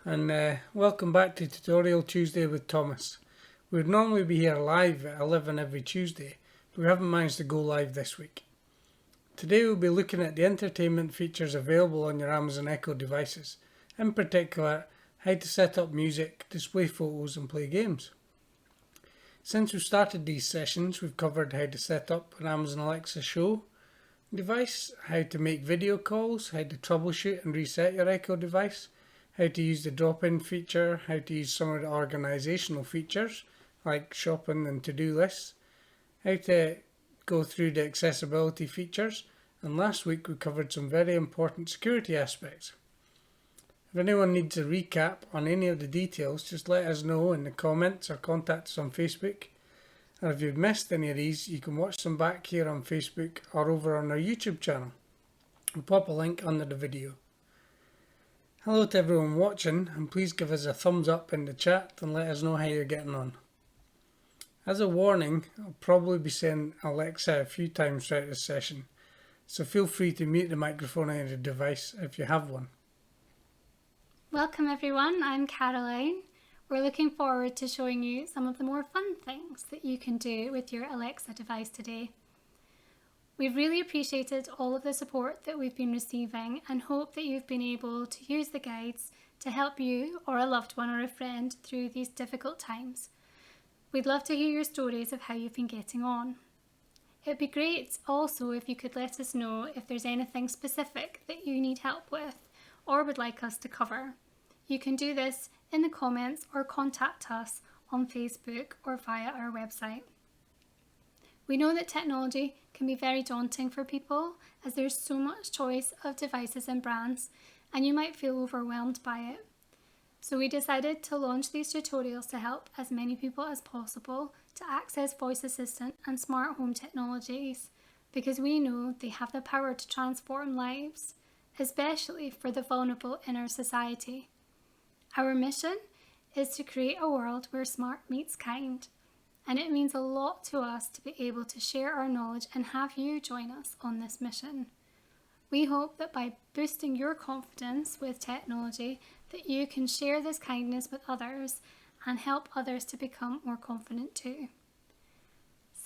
and welcome back to Tutorial Tuesday with Thomas. We would normally be here live at 11 every Tuesday, but we haven't managed to go live this week. Today we'll be looking at the entertainment features available on your Amazon Echo devices, in particular how to set up music, display photos and play games. Since we started these sessions, we've covered how to set up an Amazon Alexa show device, how to make video calls, how to troubleshoot and reset your Echo device, how to use the drop-in feature, how to use some of the organizational features like shopping and to-do lists, how to go through the accessibility features, and last week we covered some very important security aspects. If anyone needs a recap on any of the details, just let us know in the comments or contact us on Facebook. And if you've missed any of these, you can watch them back here on Facebook or over on our YouTube channel. We'll pop a link under the video. Hello to everyone watching, and please give us a thumbs up in the chat and let us know how you're getting on. As a warning, I'll probably be saying Alexa a few times throughout this session, so feel free to mute the microphone on your device if you have one. Welcome everyone, I'm Caroline. We're looking forward to showing you some of the more fun things that you can do with your Alexa device today. We've really appreciated all of the support that we've been receiving and hope that you've been able to use the guides to help you or a loved one or a friend through these difficult times. We'd love to hear your stories of how you've been getting on. It'd be great also if you could let us know if there's anything specific that you need help with or would like us to cover. You can do this in the comments or contact us on Facebook or via our website. We know that technology can be very daunting for people as there's so much choice of devices and brands, and you might feel overwhelmed by it. So we decided to launch these tutorials to help as many people as possible to access voice assistant and smart home technologies, because we know they have the power to transform lives, especially for the vulnerable in our society. Our mission is to create a world where smart meets kind, and it means a lot to us to be able to share our knowledge and have you join us on this mission. We hope that by boosting your confidence with technology, that you can share this kindness with others and help others to become more confident too.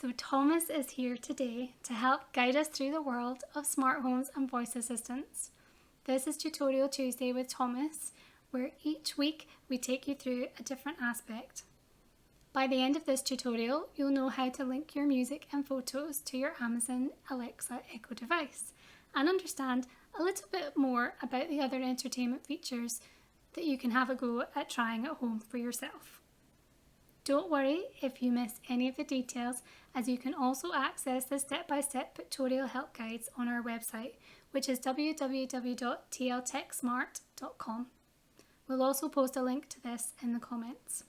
So Thomas is here today to help guide us through the world of smart homes and voice assistants. This is Tutorial Tuesday with Thomas, where each week we take you through a different aspect. By the end of this tutorial, you'll know how to link your music and photos to your Amazon Alexa Echo device and understand a little bit more about the other entertainment features that you can have a go at trying at home for yourself. Don't worry if you miss any of the details, as you can also access the step-by-step tutorial help guides on our website, which is www.tltechsmart.com. We'll also post a link to this in the comments.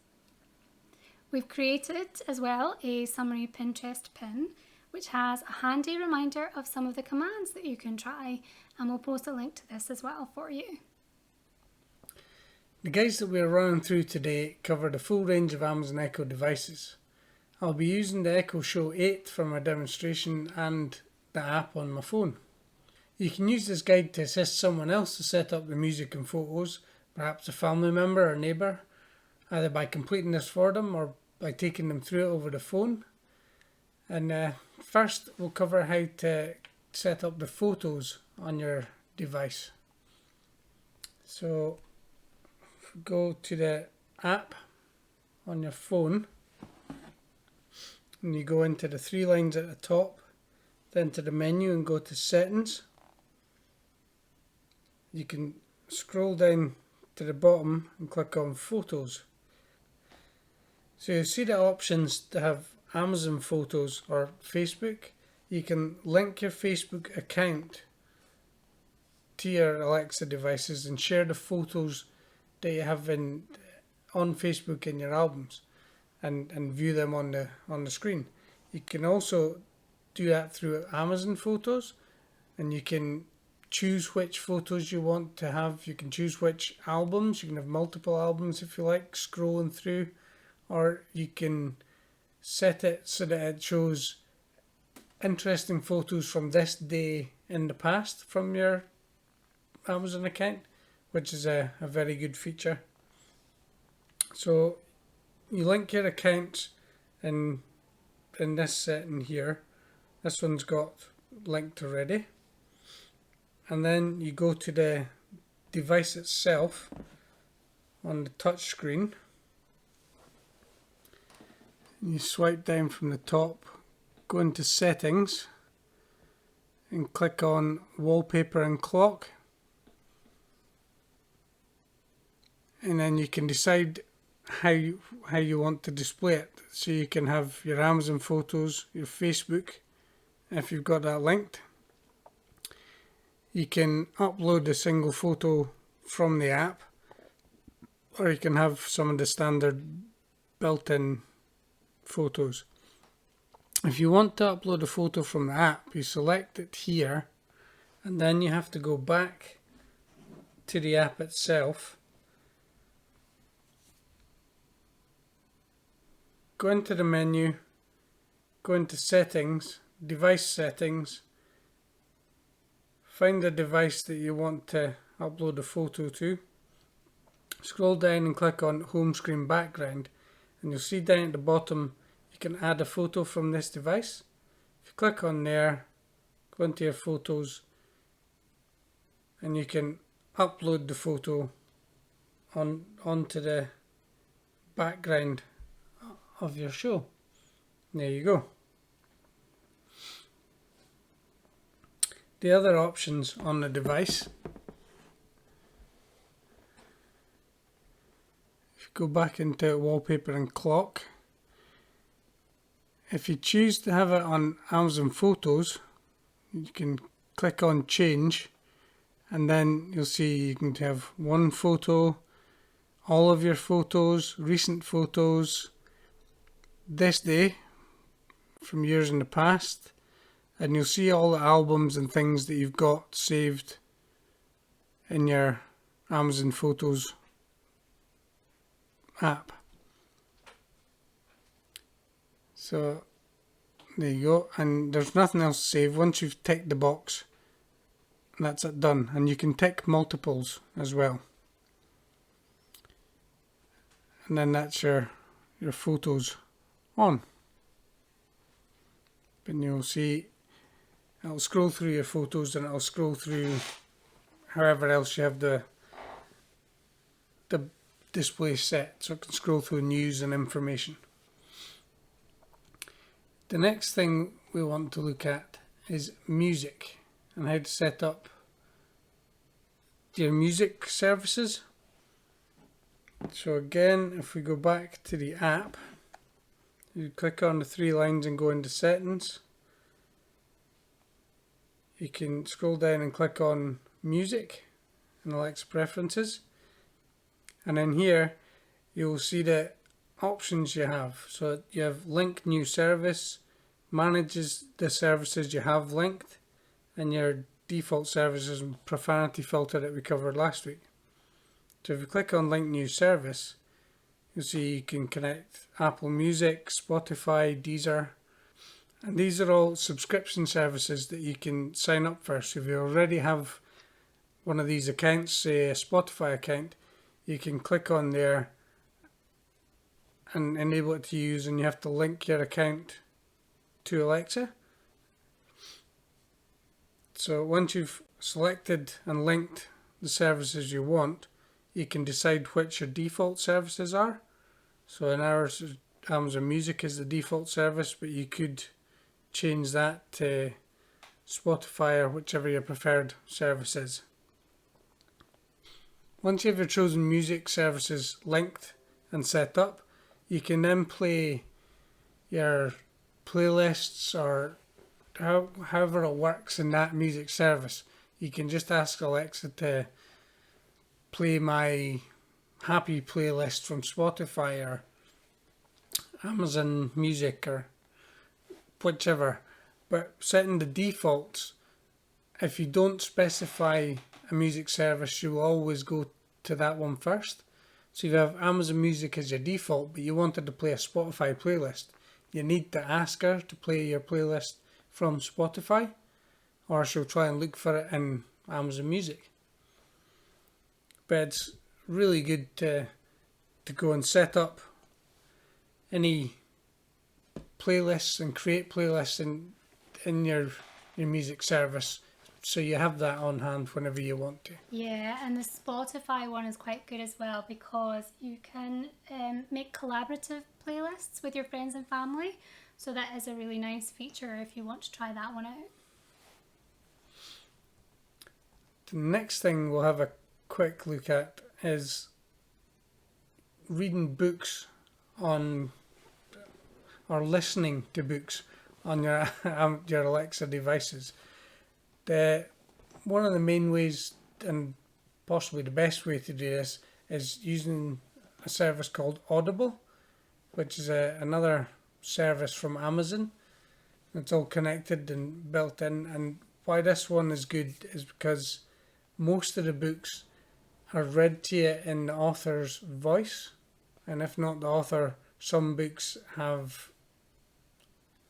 We've created as well a summary Pinterest pin, which has a handy reminder of some of the commands that you can try, and we'll post a link to this as well for you. The guides that we're running through today cover the full range of Amazon Echo devices. I'll be using the Echo Show 8 for my demonstration and the app on my phone. You can use this guide to assist someone else to set up the music and photos, perhaps a family member or neighbour, either by completing this for them or by taking them through it over the phone. And first we'll cover how to set up the photos on your device. So if we go to the app on your phone and you go into the three lines at the top, then to the menu and go to settings. You can scroll down to the bottom and click on photos. So you see the options to have Amazon Photos or Facebook. You can link your Facebook account to your Alexa devices and share the photos that you have on Facebook in your albums and view them on the screen. You can also do that through Amazon Photos, and you can choose which photos you want to have. You can choose which albums. You can have multiple albums if you like, scrolling through, or you can set it so that it shows interesting photos from this day in the past from your Amazon account, which is a very good feature. So you link your accounts in this setting here. This one's got linked already. And then you go to the device itself on the touch screen. You swipe down from the top, go into settings and click on wallpaper and clock, and then you can decide how you want to display it. So you can have your Amazon photos, your Facebook if you've got that linked. You can upload a single photo from the app, or you can have some of the standard built-in photos. If you want to upload a photo from the app, you select it here, and then you have to go back to the app itself, go into the menu, go into settings, device settings, find the device that you want to upload a photo to, scroll down and click on home screen background, and you'll see down at the bottom you can add a photo from this device. If you click on there, go into your photos, and you can upload the photo onto the background of your show. There you go. The other options on the device, if you go back into wallpaper and clock, if you choose to have it on Amazon Photos, you can click on change, and then you'll see you can have one photo, all of your photos, recent photos, this day from years in the past, and you'll see all the albums and things that you've got saved in your Amazon Photos app. So there you go, and there's nothing else to save. Once you've ticked the box, that's it, done. And you can tick multiples as well, and then that's your photos on. And you'll see it'll scroll through your photos, and it'll scroll through however else you have the display set, so it can scroll through news and information. The next thing we want to look at is music and how to set up your music services. So again, if we go back to the app, you click on the three lines and go into settings. You can scroll down and click on music and Alexa preferences, and in here you'll see the options you have. So you have link new service, manages the services you have linked, and your default services and profanity filter that we covered last week. So if you click on link new service, you'll see you can connect Apple Music, Spotify, Deezer, and these are all subscription services that you can sign up for. So if you already have one of these accounts, say a Spotify account, you can click on there and enable it to use, and you have to link your account to Alexa. So once you've selected and linked the services you want, you can decide which your default services are. So in ours, Amazon Music is the default service, but you could change that to Spotify or whichever your preferred service is. Once you have your chosen music services linked and set up, you can then play your playlists, or however it works in that music service. You can just ask Alexa to play my happy playlist from Spotify or Amazon Music or whichever. But setting the defaults, if you don't specify a music service, you will always go to that one first. So if you have Amazon Music as your default, but you wanted to play a Spotify playlist, you need to ask her to play your playlist from Spotify, or she'll try and look for it in Amazon Music. But it's really good to to go and set up any playlists and create playlists in your music service, so you have that on hand whenever you want to. Yeah, and the Spotify one is quite good as well because you can make collaborative playlists with your friends and family. So that is a really nice feature if you want to try that one out. The next thing we'll have a quick look at is reading books on, or listening to books on your your Alexa devices. One of the main ways, and possibly the best way to do this, is using a service called Audible, which is another service from Amazon. It's all connected and built in, and why this one is good is because most of the books are read to you in the author's voice, and if not the author, some books have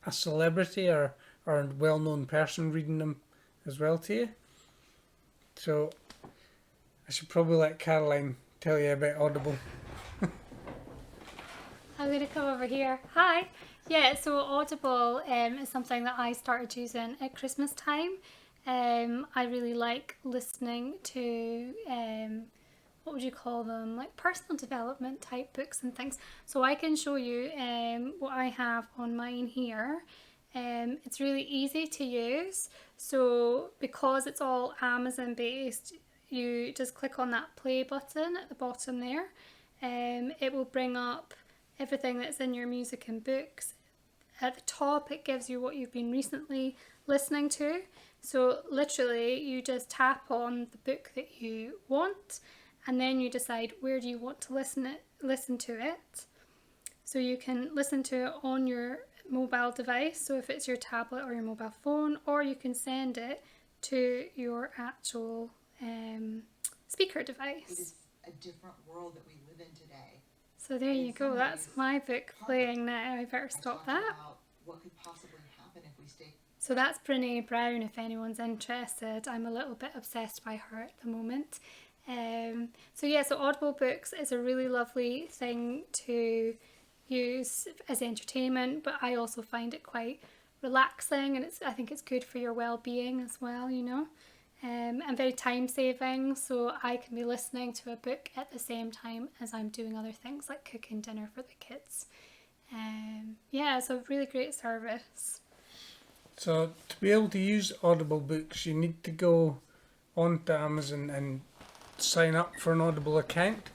a celebrity or a well-known person reading them as well to you. So I should probably let Caroline tell you about Audible. I'm going to come over here. Hi! Yeah, so Audible is something that I started using at Christmas time. I really like listening to, what would you call them, like personal development type books and things. So I can show you what I have on mine here. It's really easy to use. So because it's all Amazon based, you just click on that play button at the bottom there. It will bring up everything that's in your music and books. At the top it gives you what you've been recently listening to. So literally you just tap on the book that you want, and then you decide where do you want to listen to it. So you can listen to it on your mobile device, so if it's your tablet or your mobile phone, or you can send it to your actual speaker device. It is a different world that we live in today. So there you go, that's my book playing now. I better stop that. What could possibly happen if we stay. So that's Brene Brown, if anyone's interested. I'm a little bit obsessed by her at the moment. So Audible books is a really lovely thing to use as entertainment, but I also find it quite relaxing, and I think it's good for your well-being as well, you know. And very time saving, so I can be listening to a book at the same time as I'm doing other things like cooking dinner for the kids. It's a really great service. So to be able to use Audible books, you need to go onto Amazon and sign up for an Audible account.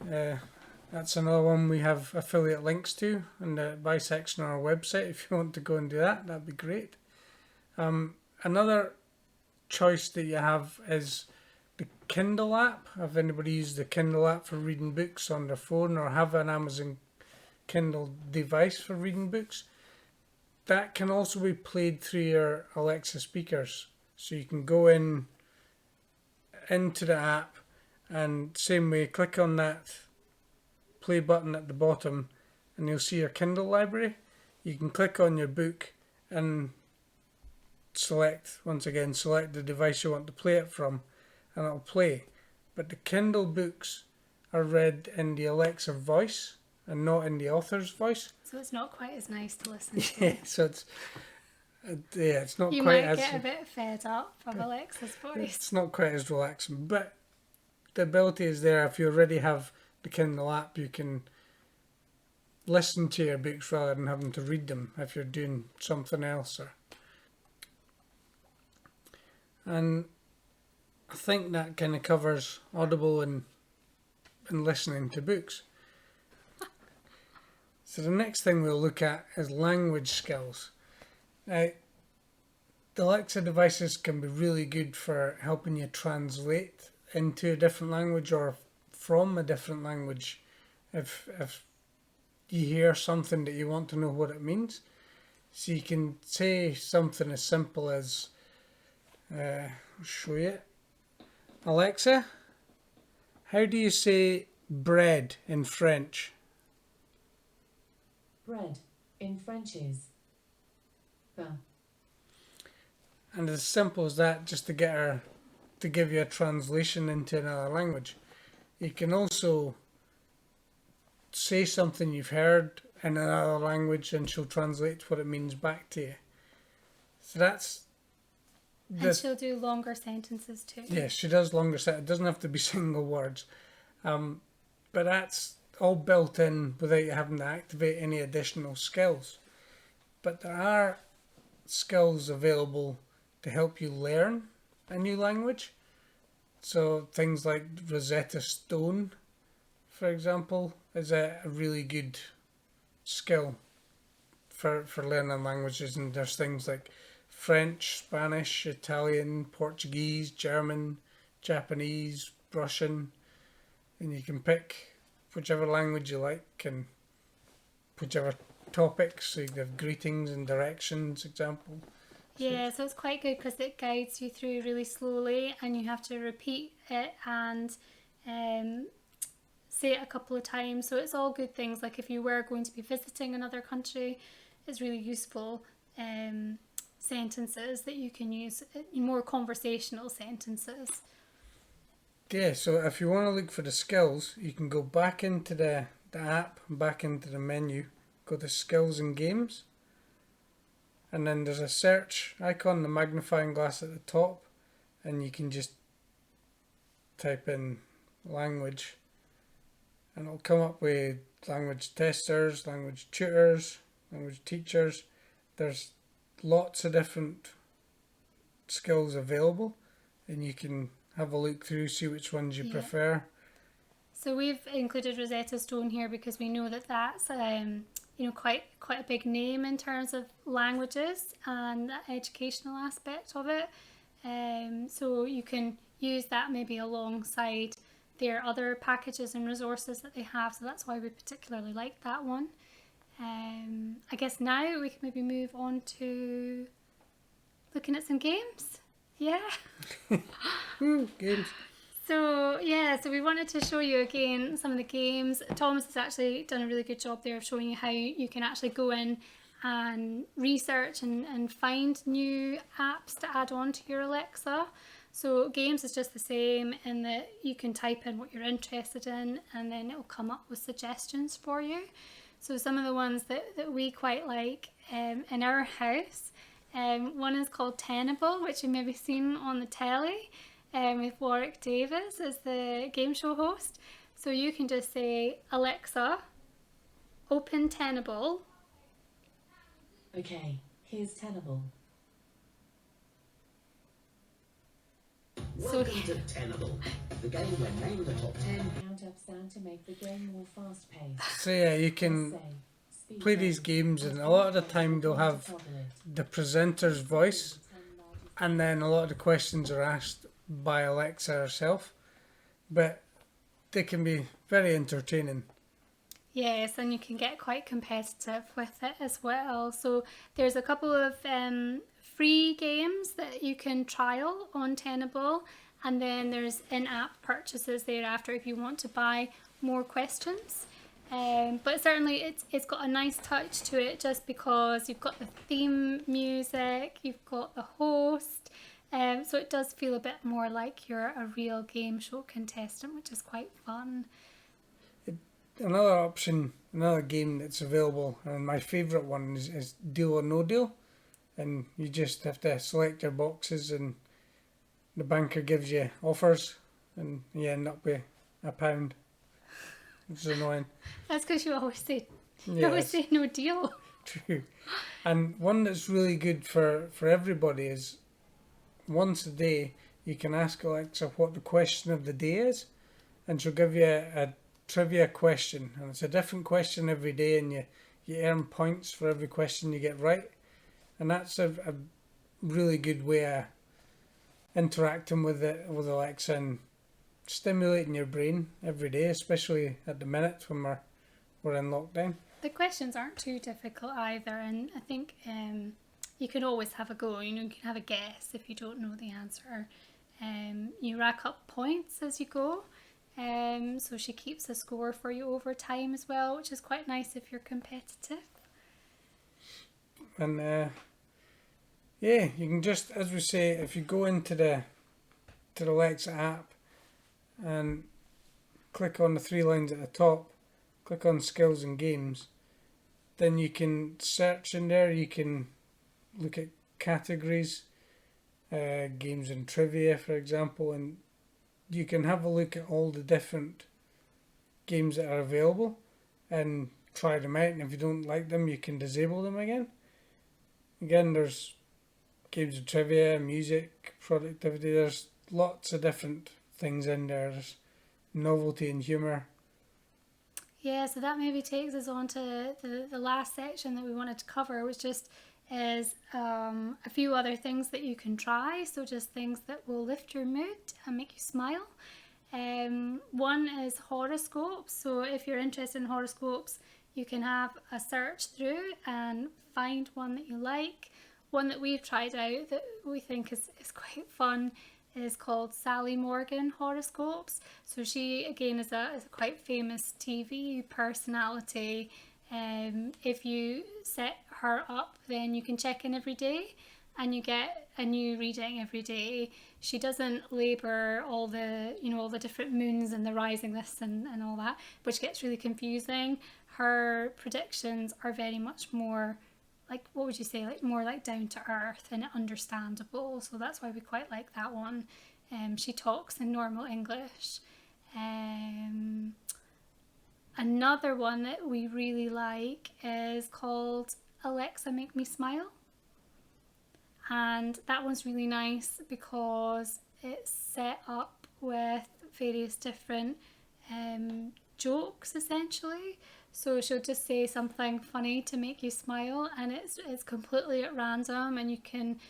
That's another one we have affiliate links to in the buy section on our website. If you want to go and do that, that'd be great. Another choice that you have is the Kindle app. Have anybody used the Kindle app for reading books on their phone, or have an Amazon Kindle device for reading books? That can also be played through your Alexa speakers. So you can go into the app, and same way, click on that play button at the bottom and you'll see your Kindle library. You can click on your book and select the device you want to play it from, and it'll play. But the Kindle books are read in the Alexa voice and not in the author's voice. So it's not quite as nice to listen to. Yeah, so it's not you quite might as... get a bit fed up of Alexa's voice. It's not quite as relaxing, but the ability is there. If you already have the Kindle app, you can listen to your books rather than having to read them if you're doing something else. And I think that kind of covers Audible and listening to books. So the next thing we'll look at is language skills. Now, the Alexa devices can be really good for helping you translate into a different language or from a different language if you hear something that you want to know what it means. So you can say something as simple as, I'll show you. Alexa, how do you say bread in French? Bread in French is pain. And as simple as that, just to get her to give you a translation into another language. You can also say something you've heard in another language and she'll translate what it means back to you. So that's... And she'll do longer sentences too. Yes, she does longer sentences. It doesn't have to be single words. But that's all built in without you having to activate any additional skills. But there are skills available to help you learn a new language. So things like Rosetta Stone, for example, is a really good skill for learning languages. And there's things like French, Spanish, Italian, Portuguese, German, Japanese, Russian, and you can pick whichever language you like and whichever topics. So you have greetings and directions, example. Yeah, so it's quite good because it guides you through really slowly and you have to repeat it and say it a couple of times. So it's all good things. Like if you were going to be visiting another country, it's really useful sentences that you can use, more conversational sentences. Yeah, so if you want to look for the skills, you can go back into the app, back into the menu, go to skills and games. And then there's a search icon, the magnifying glass at the top, and you can just type in language and it'll come up with language testers, language tutors, language teachers. There's lots of different skills available and you can have a look through, see which ones you prefer. So we've included Rosetta Stone here because we know that that's quite a big name in terms of languages and the educational aspect of it. So you can use that maybe alongside their other packages and resources that they have. So that's why we particularly like that one. I guess now we can maybe move on to looking at some games. Yeah. Games. So we wanted to show you again some of the games. Thomas has actually done a really good job there of showing you how you can actually go in and research and find new apps to add on to your Alexa. So games is just the same in that you can type in what you're interested in and then it will come up with suggestions for you. So some of the ones that we quite like in our house, one is called Tenable, which you may have seen on the telly. With Warwick Davis as the game show host. So you can just say, Alexa, open Tenable. Okay, here's Tenable. Welcome to Tenable, the game where name the top 10. Count up sound to make the game more fast-paced. So yeah, you can play these games and a lot of the time they'll have the presenter's voice and then a lot of the questions are asked by Alexa herself, but they can be very entertaining. Yes, and you can get quite competitive with it as well. So there's a couple of free games that you can trial on Tenable, and then there's in-app purchases thereafter if you want to buy more questions. But certainly it's got a nice touch to it just because you've got the theme music, you've got the host. So it does feel a bit more like you're a real game show contestant, which is quite fun. Another option, another game that's available, and my favourite one is Deal or No Deal. And you just have to select your boxes and the banker gives you offers and you end up with £1, which is annoying. That's because you always say, Yes. no deal. True. And one that's really good for everybody is once a day you can ask Alexa what the question of the day is and she'll give you a trivia question, and it's a different question every day and you earn points for every question you get right, and that's a really good way of interacting with Alexa and stimulating your brain every day, especially at the minute when we're in lockdown. The questions aren't too difficult either, and I think you can always have a go. You can have a guess if you don't know the answer. You rack up points as you go, so she keeps a score for you over time as well, which is quite nice if you're competitive. And you can just, as we say, if you go into the Alexa app and click on the three lines at the top, click on skills and games, then you can search in there, you can look at categories, games and trivia, for example, and you can have a look at all the different games that are available and try them out, and if you don't like them, you can disable them again. Again, there's games and trivia, music, productivity, there's lots of different things in there. There's novelty and humour. Yeah, so that maybe takes us on to the last section that we wanted to cover, which just is a few other things that you can try. So just things that will lift your mood and make you smile. One is horoscopes. So if you're interested in horoscopes, you can have a search through and find one that you like. One that we've tried out that we think is quite fun is called Sally Morgan Horoscopes. So she again is a quite famous TV personality. If you set her up, then you can check in every day and you get a new reading every day. She doesn't labour all the different moons and the rising this and all that, which gets really confusing. Her predictions are very much more like, what would you say, like more like down to earth and understandable. So that's why we quite like that one. She talks in normal English. Another one that we really like is called Alexa Make Me Smile. And that one's really nice because it's set up with various different jokes essentially. So she'll just say something funny to make you smile, and it's completely at random, and you can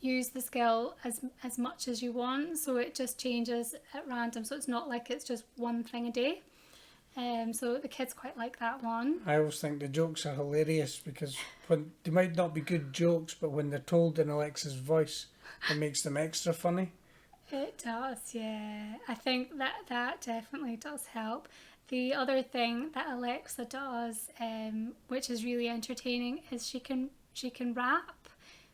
use the skill as much as you want. So it just changes at random. So it's not like it's just one thing a day. So the kids quite like that one. I always think the jokes are hilarious because when they might not be good jokes, but when they're told in Alexa's voice, it makes them extra funny. It does, yeah. I think that definitely does help. The other thing that Alexa does, which is really entertaining, is she can rap.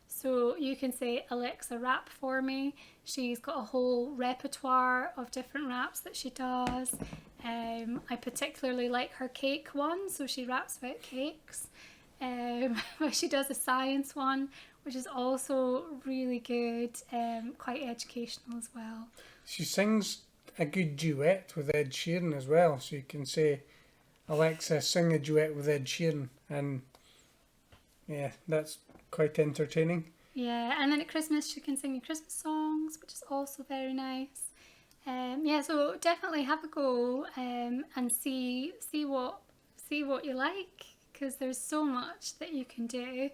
So you can say, Alexa, rap for me. She's got a whole repertoire of different raps that she does. I particularly like her cake one, so she raps about cakes. She does a science one, which is also really good, quite educational as well. She sings a good duet with Ed Sheeran as well, so you can say, Alexa, sing a duet with Ed Sheeran, and yeah, that's quite entertaining. Yeah, and then at Christmas she can sing your Christmas songs, which is also very nice. Yeah, so definitely have a go and see what you like, because there's so much that you can do.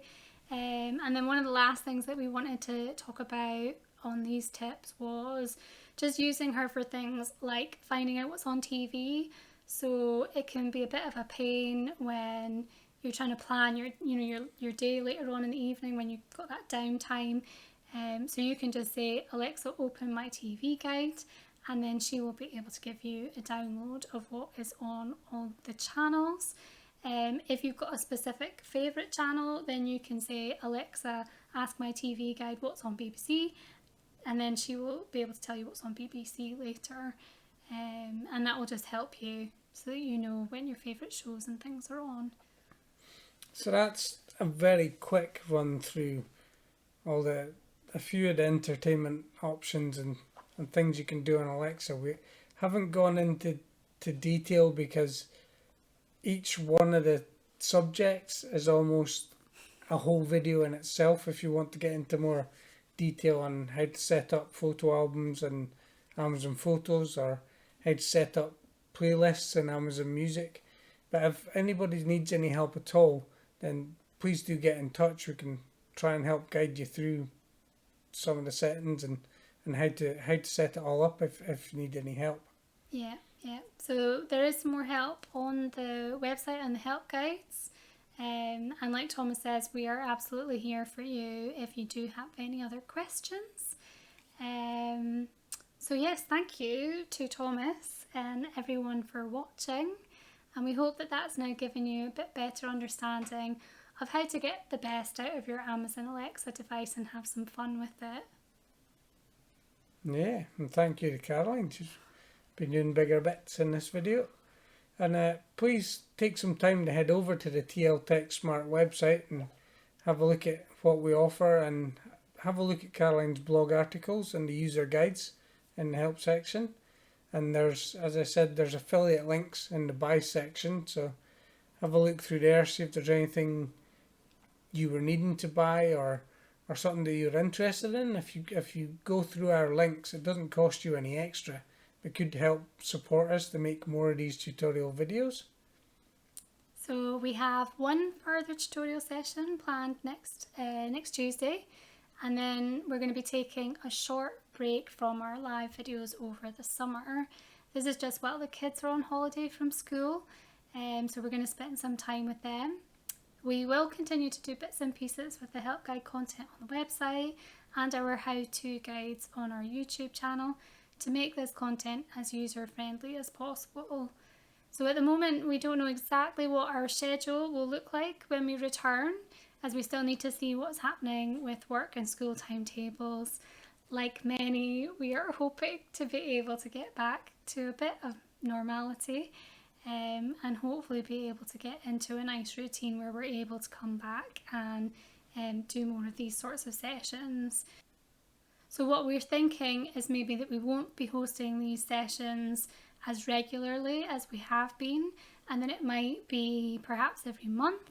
And then one of the last things that we wanted to talk about on these tips was just using her for things like finding out what's on TV. So it can be a bit of a pain when you're trying to plan your day later on in the evening when you've got that downtime. So you can just say, Alexa, open my TV guide, and then she will be able to give you a download of what is on all the channels. If you've got a specific favourite channel, then you can say, Alexa, ask my TV guide what's on BBC, and then she will be able to tell you what's on BBC later. And that will just help you so that you know when your favourite shows and things are on. So that's a very quick run through a few of the entertainment options and things you can do on Alexa. We haven't gone into detail because each one of the subjects is almost a whole video in itself if you want to get into more detail on how to set up photo albums and Amazon Photos, or how to set up playlists in Amazon Music. But if anybody needs any help at all, then please do get in touch. We can try and help guide you through some of the settings and how to set it all up if you need any help. Yeah. So there is some more help on the website and the help guides. And like Thomas says, we are absolutely here for you if you do have any other questions. So yes, thank you to Thomas and everyone for watching. And we hope that that's now given you a bit better understanding of how to get the best out of your Amazon Alexa device and have some fun with it. Yeah, and thank you to Caroline. She's been doing bigger bits in this video. And please take some time to head over to the TL Tech Smart website and have a look at what we offer, and have a look at Caroline's blog articles and the user guides in the help section. And there's, as I said, there's affiliate links in the buy section, so have a look through there, see if there's anything you were needing to buy or something that you're interested in. If you go through our links, it doesn't cost you any extra. It could help support us to make more of these tutorial videos. So we have one further tutorial session planned next Tuesday, and then we're going to be taking a short break from our live videos over the summer. This is just while the kids are on holiday from school, so we're going to spend some time with them. We will continue to do bits and pieces with the help guide content on the website and our how-to guides on our YouTube channel to make this content as user-friendly as possible. So at the moment, we don't know exactly what our schedule will look like when we return, as we still need to see what's happening with work and school timetables. Like many, we are hoping to be able to get back to a bit of normality, and hopefully be able to get into a nice routine where we're able to come back and do more of these sorts of sessions. So what we're thinking is maybe that we won't be hosting these sessions as regularly as we have been, and then it might be perhaps every month,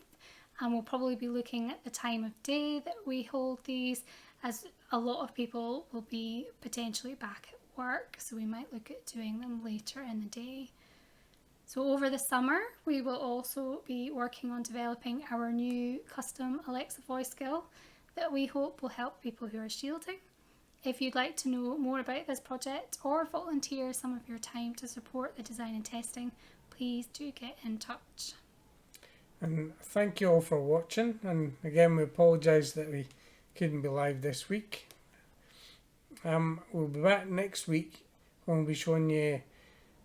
and we'll probably be looking at the time of day that we hold these, as a lot of people will be potentially back at work, so we might look at doing them later in the day. So over the summer, we will also be working on developing our new custom Alexa voice skill that we hope will help people who are shielding. If you'd like to know more about this project or volunteer some of your time to support the design and testing, please do get in touch. And thank you all for watching, and again we apologise that we couldn't be live this week. We'll be back next week when we'll be showing you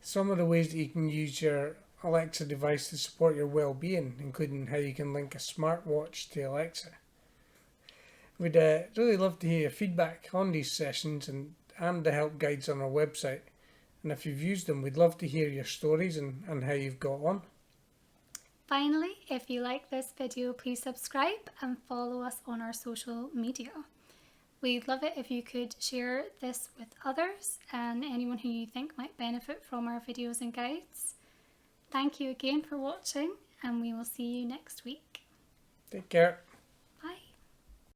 some of the ways that you can use your Alexa device to support your well-being, including how you can link a smartwatch to Alexa. We'd really love to hear your feedback on these sessions and the help guides on our website. And if you've used them, we'd love to hear your stories and how you've got on. Finally, if you like this video, please subscribe and follow us on our social media. We'd love it if you could share this with others and anyone who you think might benefit from our videos and guides. Thank you again for watching, and we will see you next week. Take care.